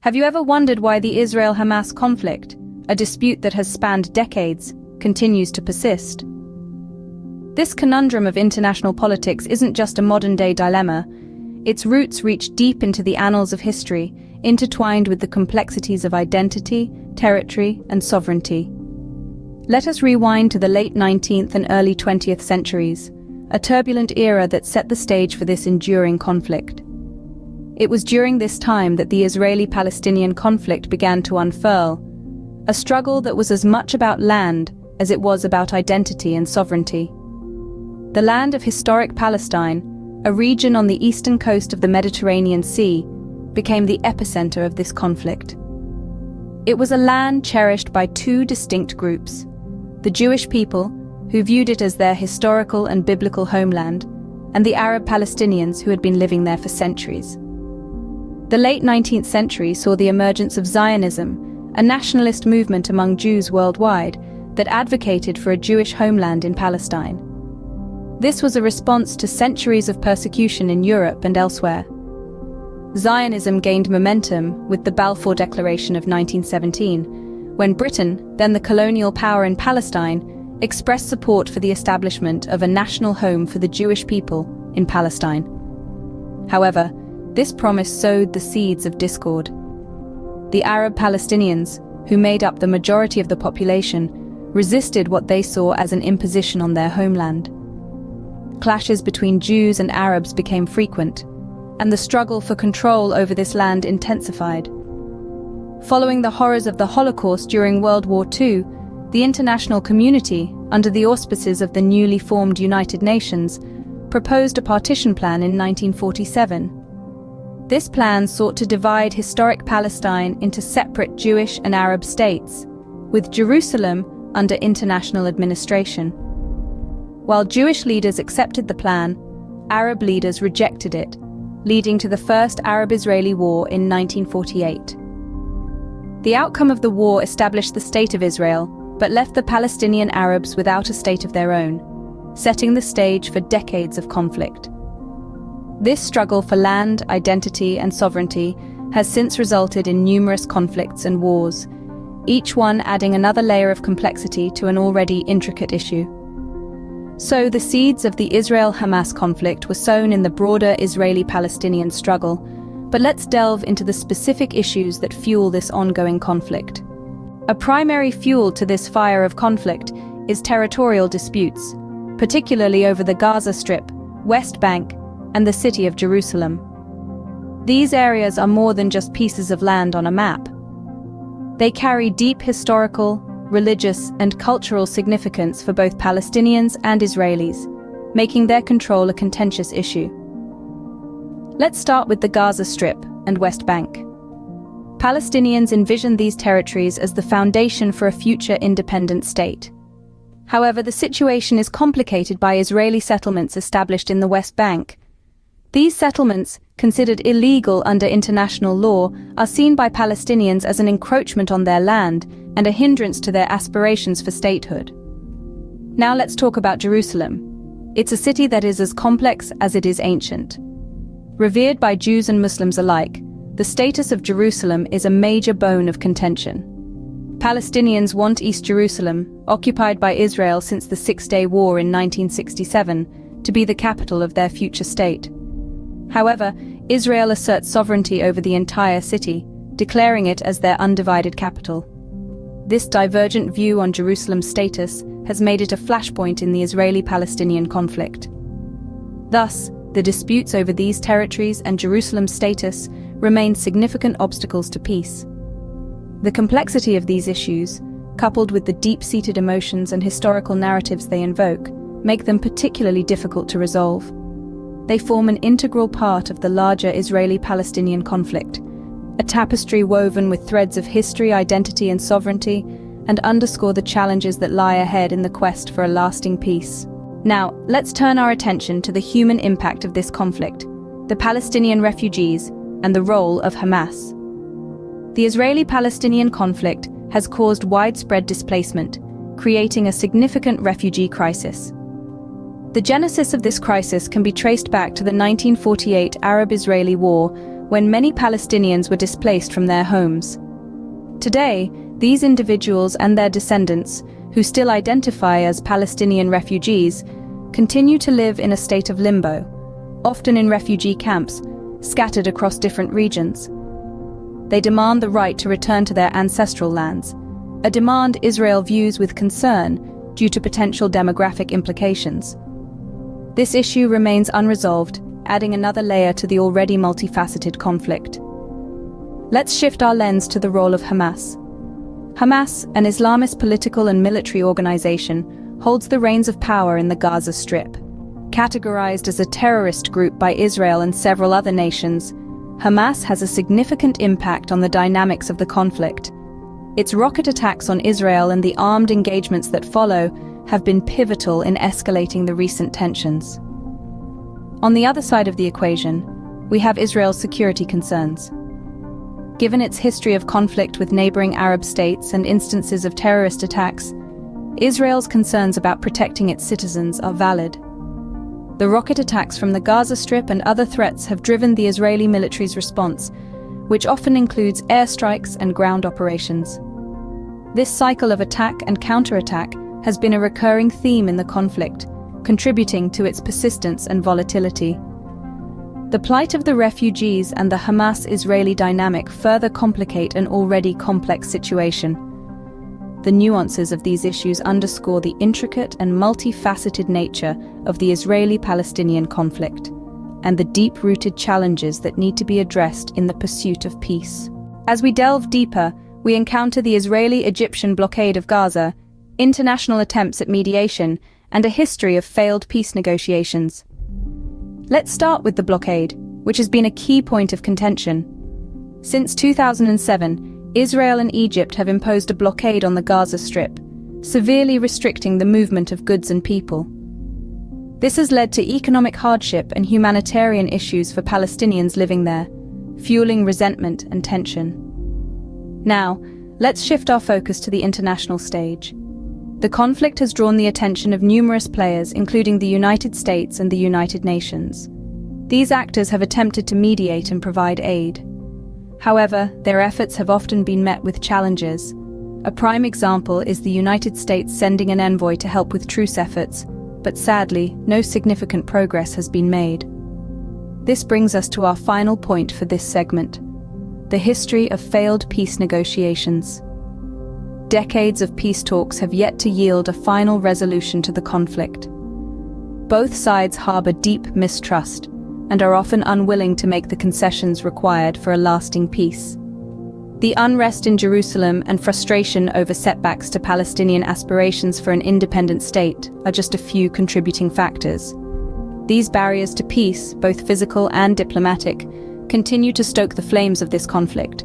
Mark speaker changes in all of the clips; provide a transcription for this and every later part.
Speaker 1: Have you ever wondered why the Israel-Hamas conflict, a dispute that has spanned decades, continues to persist? This conundrum of international politics isn't just a modern-day dilemma. Its roots reach deep into the annals of history, intertwined with the complexities of identity, territory, and sovereignty. Let us rewind to the late 19th and early 20th centuries, a turbulent era that set the stage for this enduring conflict. It was during this time that the Israeli-Palestinian conflict began to unfurl, a struggle that was as much about land as it was about identity and sovereignty. The land of historic Palestine, a region on the eastern coast of the Mediterranean Sea, became the epicenter of this conflict. It was a land cherished by two distinct groups: the Jewish people, who viewed it as their historical and biblical homeland, and the Arab Palestinians who had been living there for centuries. The late 19th century saw the emergence of Zionism, a nationalist movement among Jews worldwide that advocated for a Jewish homeland in Palestine. This was a response to centuries of persecution in Europe and elsewhere. Zionism gained momentum with the Balfour Declaration of 1917, when Britain, then the colonial power in Palestine, expressed support for the establishment of a national home for the Jewish people in Palestine. However, this promise sowed the seeds of discord. The Arab Palestinians, who made up the majority of the population, resisted what they saw as an imposition on their homeland. Clashes between Jews and Arabs became frequent, and the struggle for control over this land intensified. Following the horrors of the Holocaust during World War II, the international community, under the auspices of the newly formed United Nations, proposed a partition plan in 1947. This plan sought to divide historic Palestine into separate Jewish and Arab states, with Jerusalem under international administration. While Jewish leaders accepted the plan, Arab leaders rejected it, leading to the First Arab-Israeli War in 1948. The outcome of the war established the State of Israel, but left the Palestinian Arabs without a state of their own, setting the stage for decades of conflict. This struggle for land, identity, and sovereignty has since resulted in numerous conflicts and wars, each one adding another layer of complexity to an already intricate issue. So the seeds of the Israel-Hamas conflict were sown in the broader Israeli-Palestinian struggle, but let's delve into the specific issues that fuel this ongoing conflict. A primary fuel to this fire of conflict is territorial disputes, particularly over the Gaza Strip, West Bank, and the city of Jerusalem. These areas are more than just pieces of land on a map. They carry deep historical, religious, and cultural significance for both Palestinians and Israelis, making their control a contentious issue. Let's start with the Gaza Strip and West Bank. Palestinians envision these territories as the foundation for a future independent state. However, the situation is complicated by Israeli settlements established in the West Bank. These settlements, considered illegal under international law, are seen by Palestinians as an encroachment on their land and a hindrance to their aspirations for statehood. Now let's talk about Jerusalem. It's a city that is as complex as it is ancient. Revered by Jews and Muslims alike, the status of Jerusalem is a major bone of contention. Palestinians want East Jerusalem, occupied by Israel since the Six-Day War in 1967, to be the capital of their future state. However, Israel asserts sovereignty over the entire city, declaring it as their undivided capital. This divergent view on Jerusalem's status has made it a flashpoint in the Israeli-Palestinian conflict. Thus, the disputes over these territories and Jerusalem's status remain significant obstacles to peace. The complexity of these issues, coupled with the deep-seated emotions and historical narratives they invoke, make them particularly difficult to resolve. They form an integral part of the larger Israeli-Palestinian conflict, a tapestry woven with threads of history, identity, and sovereignty, and underscore the challenges that lie ahead in the quest for a lasting peace. Now, let's turn our attention to the human impact of this conflict, the Palestinian refugees, and the role of Hamas. The Israeli-Palestinian conflict has caused widespread displacement, creating a significant refugee crisis. The genesis of this crisis can be traced back to the 1948 Arab-Israeli War, when many Palestinians were displaced from their homes. Today, these individuals and their descendants, who still identify as Palestinian refugees, continue to live in a state of limbo, often in refugee camps, scattered across different regions. They demand the right to return to their ancestral lands, a demand Israel views with concern due to potential demographic implications. This issue remains unresolved, adding another layer to the already multifaceted conflict. Let's shift our lens to the role of Hamas. Hamas, an Islamist political and military organization, holds the reins of power in the Gaza Strip. Categorized as a terrorist group by Israel and several other nations, Hamas has a significant impact on the dynamics of the conflict. Its rocket attacks on Israel and the armed engagements that follow have been pivotal in escalating the recent tensions. On the other side of the equation, we have Israel's security concerns. Given its history of conflict with neighboring Arab states and instances of terrorist attacks, Israel's concerns about protecting its citizens are valid. The rocket attacks from the Gaza Strip and other threats have driven the Israeli military's response, which often includes airstrikes and ground operations. This cycle of attack and counterattack has been a recurring theme in the conflict, contributing to its persistence and volatility. The plight of the refugees and the Hamas-Israeli dynamic further complicate an already complex situation. The nuances of these issues underscore the intricate and multifaceted nature of the Israeli-Palestinian conflict, and the deep-rooted challenges that need to be addressed in the pursuit of peace. As we delve deeper, we encounter the Israeli-Egyptian blockade of Gaza, international attempts at mediation, and a history of failed peace negotiations. Let's start with the blockade, which has been a key point of contention. Since 2007, Israel and Egypt have imposed a blockade on the Gaza Strip, severely restricting the movement of goods and people. This has led to economic hardship and humanitarian issues for Palestinians living there, fueling resentment and tension. Now, let's shift our focus to the international stage. The conflict has drawn the attention of numerous players, including the United States and the United Nations. These actors have attempted to mediate and provide aid. However, their efforts have often been met with challenges. A prime example is the United States sending an envoy to help with truce efforts, but sadly, no significant progress has been made. This brings us to our final point for this segment: the history of failed peace negotiations. Decades of peace talks have yet to yield a final resolution to the conflict. Both sides harbor deep mistrust and are often unwilling to make the concessions required for a lasting peace. The unrest in Jerusalem and frustration over setbacks to Palestinian aspirations for an independent state are just a few contributing factors. These barriers to peace, both physical and diplomatic, continue to stoke the flames of this conflict.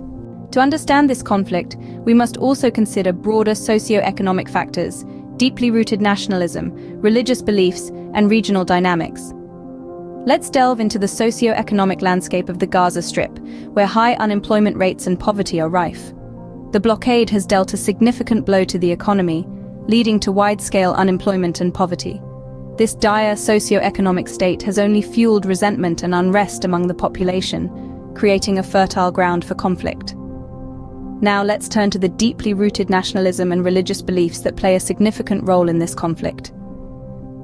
Speaker 1: To understand this conflict, we must also consider broader socio-economic factors, deeply rooted nationalism, religious beliefs, and regional dynamics. Let's delve into the socio-economic landscape of the Gaza Strip, where high unemployment rates and poverty are rife. The blockade has dealt a significant blow to the economy, leading to wide-scale unemployment and poverty. This dire socio-economic state has only fueled resentment and unrest among the population, creating a fertile ground for conflict. Now let's turn to the deeply rooted nationalism and religious beliefs that play a significant role in this conflict.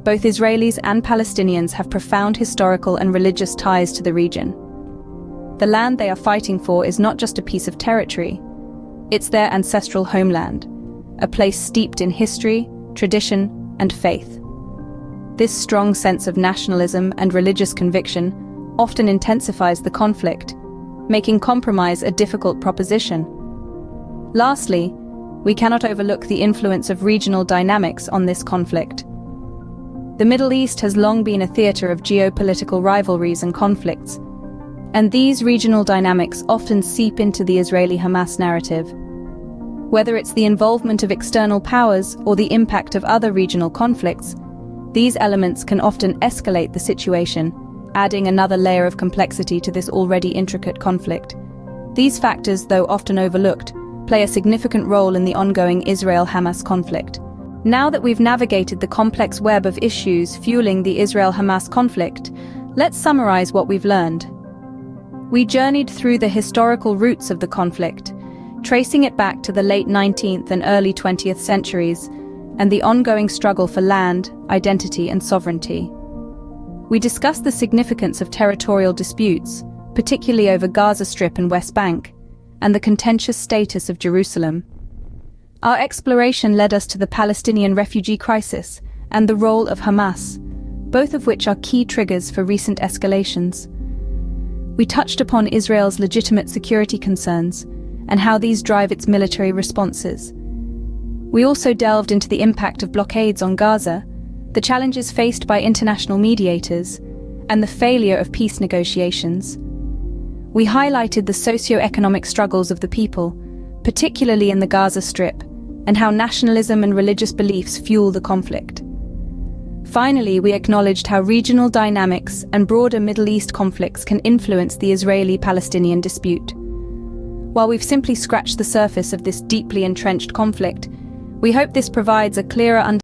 Speaker 1: Both Israelis and Palestinians have profound historical and religious ties to the region. The land they are fighting for is not just a piece of territory, it's their ancestral homeland, a place steeped in history, tradition, and faith. This strong sense of nationalism and religious conviction often intensifies the conflict, making compromise a difficult proposition. Lastly, we cannot overlook the influence of regional dynamics on this conflict. The Middle East has long been a theater of geopolitical rivalries and conflicts, and these regional dynamics often seep into the Israeli-Hamas narrative. Whether it's the involvement of external powers or the impact of other regional conflicts, these elements can often escalate the situation, adding another layer of complexity to this already intricate conflict. These factors, though often overlooked, play a significant role in the ongoing Israel-Hamas conflict. Now that we've navigated the complex web of issues fueling the Israel-Hamas conflict, let's summarize what we've learned. We journeyed through the historical roots of the conflict, tracing it back to the late 19th and early 20th centuries, and the ongoing struggle for land, identity, and sovereignty. We discussed the significance of territorial disputes, particularly over Gaza Strip and West Bank, and the contentious status of Jerusalem. Our exploration led us to the Palestinian refugee crisis and the role of Hamas, both of which are key triggers for recent escalations. We touched upon Israel's legitimate security concerns and how these drive its military responses. We also delved into the impact of blockades on Gaza, the challenges faced by international mediators, and the failure of peace negotiations. We highlighted the socio-economic struggles of the people, particularly in the Gaza Strip, and how nationalism and religious beliefs fuel the conflict. Finally, we acknowledged how regional dynamics and broader Middle East conflicts can influence the Israeli-Palestinian dispute. While we've simply scratched the surface of this deeply entrenched conflict, we hope this provides a clearer understanding